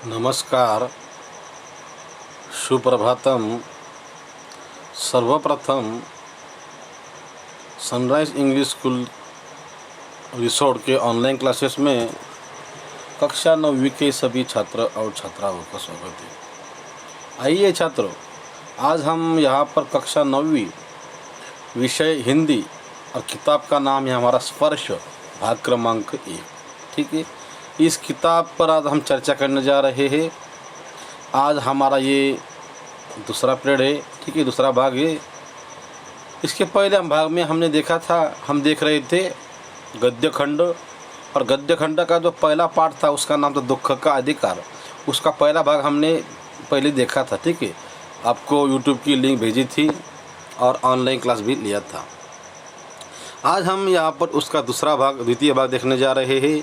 नमस्कार, सुप्रभातम। सर्वप्रथम sunrise English school resort के ऑनलाइन क्लासेस में कक्षा 9वीं के सभी छात्र और छात्राओं का स्वागत है। आइए छात्रों, आज हम यहाँ पर कक्षा 9वीं विषय हिंदी और किताब का नाम है हमारा स्पर्श, भाग क्रमांक 1। ठीक है, इस किताब पर आज हम चर्चा करने जा रहे हैं। आज हमारा ये दूसरा पीरियड है। ठीक है, दूसरा भाग है। इसके पहले हम भाग में हमने देखा था, हम देख रहे थे गद्य खंड, और गद्य खंड का जो पहला पार्ट था उसका नाम था दुख का अधिकार। उसका पहला भाग हमने पहले देखा था। ठीक है, आपको यूट्यूब की लिंक भेजी थी और ऑनलाइन क्लास भी लिया था। आज हम यहाँ पर उसका दूसरा भाग, द्वितीय भाग देखने जा रहे हैं।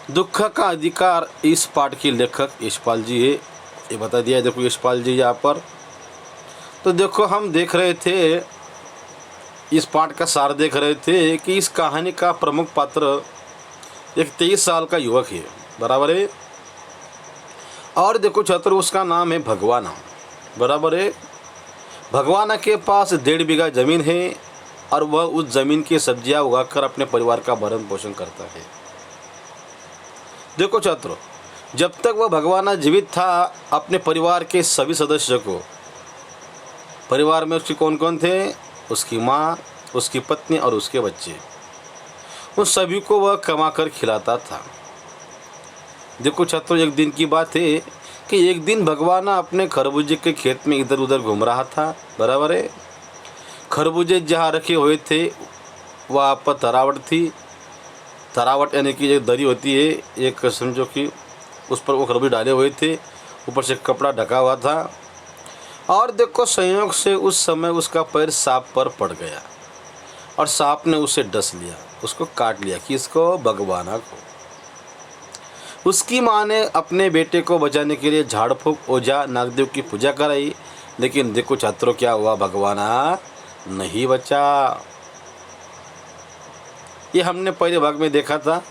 दुख का अधिकार। इस पाठ के लेखक यशपाल जी है, ये बता दिया। देखो यशपाल जी यहाँ पर, तो देखो हम देख रहे थे, इस पाठ का सार देख रहे थे कि इस कहानी का प्रमुख पात्र एक 23 साल का युवक है, बराबर है। और देखो छात्र, उसका नाम है भगवाना, बराबर है। भगवाना के पास 1.5 बीघा ज़मीन है और वह उस ज़मीन की सब्जियां उगाकर अपने परिवार का भरण पोषण करता है। देखो छात्रों, जब तक वह भगवाना जीवित था, अपने परिवार के सभी सदस्यों को, परिवार में उसके कौन कौन थे, उसकी माँ, उसकी पत्नी और उसके बच्चे, उन सभी को वह कमा कर खिलाता था। देखो छात्रों, एक दिन की बात है कि एक दिन भगवाना अपने खरबूजे के खेत में इधर उधर घूम रहा था, बराबर है। खरबूजे जहाँ रखे हुए थे वहाँ पर तरावट थी। तरावट यानी कि एक दरी होती है, एक समझो कि उस पर वो खरबूजे डाले हुए थे, ऊपर से कपड़ा ढका हुआ था। और देखो संयोग से उस समय उसका पैर सांप पर पड़ गया और सांप ने उसे डस लिया, उसको काट लिया। किसको? भगवाना को। उसकी माँ ने अपने बेटे को बचाने के लिए झाड़ फूँक, ओझा, नागदेव की पूजा कराई, लेकिन देखो छात्रों क्या हुआ, भगवाना नहीं बचा। ये हमने पहले भाग में देखा था।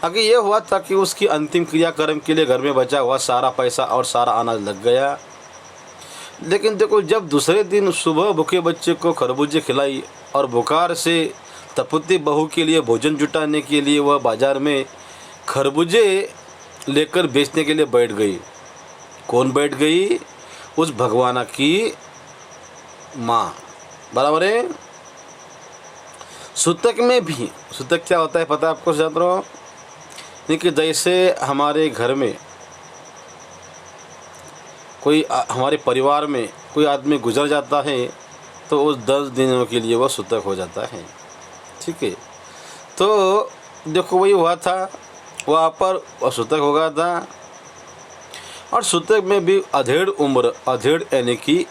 आगे ये हुआ था कि उसकी अंतिम क्रियाक्रम के लिए घर में बचा हुआ सारा पैसा और सारा अनाज लग गया। लेकिन देखो, जब दूसरे दिन सुबह भूखे बच्चे को खरबूजे खिलाई और बुखार से तपती बहू के लिए भोजन जुटाने के लिए वह बाजार में खरबूजे लेकर बेचने के लिए बैठ गई। कौन बैठ गई? उस भगवाना की माँ, बराबर है। सूतक में भी, सूतक क्या होता है पता है आपको छात्रों? कि जैसे हमारे घर में कोई, हमारे परिवार में कोई आदमी गुजर जाता है तो उस 10 दिनों के लिए वह सूतक हो जाता है। ठीक है, तो देखो वही हुआ था, वहाँ पर वह सूतक हो गया था। और सूतक में भी अधेड़ उम्र, अधेड़ यानी कि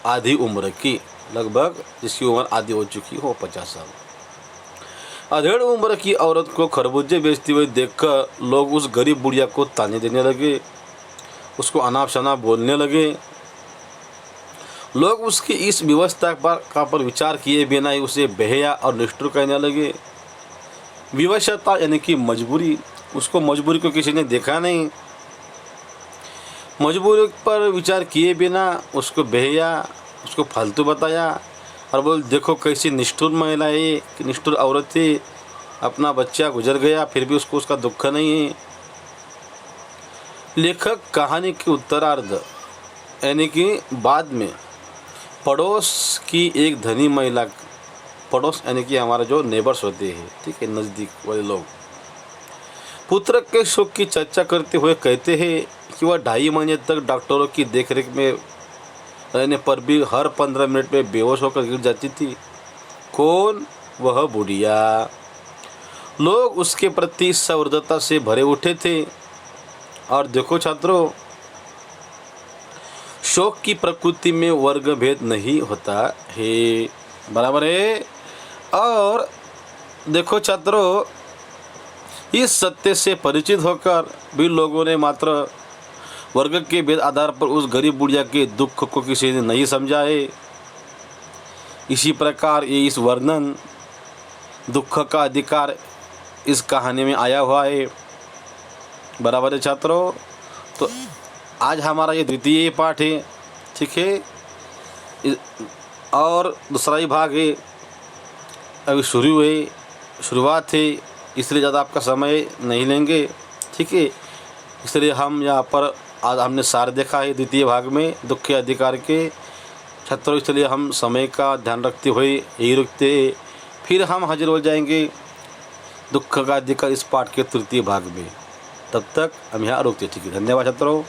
आधी उम्र की, लगभग जिसकी उम्र आधी हो चुकी हो, 50 साल, अधेड़ उम्र की औरत को खरबूजे बेचती हुई देखकर लोग उस गरीब बुढ़िया को ताने देने लगे, उसको अनाप शनाप बोलने लगे। लोग उसकी इस व्यवस्था पर विचार किए बिना ही उसे बेहया और निष्ठुर कहने लगे। विवशता यानी कि मजबूरी, उसको मजबूरी को किसी ने देखा नहीं, मजबूरी पर विचार किए बिना उसको बेहया, उसको फालतू बताया और बोल देखो कैसी निष्ठुर महिला है, कि निष्ठुर औरत थी, अपना बच्चा गुजर गया फिर भी उसको उसका दुख नहीं है। लेखक कहानी के उत्तरार्ध यानी कि बाद में पड़ोस की एक धनी महिला, पड़ोस यानी कि हमारा जो नेबर्स होते हैं, ठीक है, नज़दीक वाले लोग, पुत्र के सुख की चर्चा करते हुए कहते हैं कि वह 2.5 महीने तक डॉक्टरों की देखरेख में रहने पर भी हर 15 मिनट में बेहोश होकर गिर जाती थी। कौन? वह बुढ़िया। लोग उसके प्रति सहृदयता से भरे उठे थे। और देखो छात्रों, शोक की प्रकृति में वर्ग भेद नहीं होता है, बराबर है। और देखो छात्रों, इस सत्य से परिचित होकर भी लोगों ने मात्र वर्ग के भेद आधार पर उस गरीब बुढ़िया के दुख को किसी ने नहीं समझा है। इसी प्रकार ये इस वर्णन दुख का अधिकार इस कहानी में आया हुआ है, बराबर है छात्रों। तो आज हमारा ये द्वितीय पाठ है, ठीक है। और दूसरा ही भाग है, अभी शुरुआत है, इसलिए ज़्यादा आपका समय नहीं लेंगे, ठीक है। इसलिए हम यहाँ पर आज हमने सार देखा है द्वितीय भाग में दुख के अधिकार के छात्रों, इसलिए हम समय का ध्यान रखते हुए यही रुकते, फिर हम हाजिर हो जाएंगे दुख का अधिकार इस पाठ के तृतीय भाग में। तब तक हम यहाँ रुकते, ठीक है। धन्यवाद छात्रों।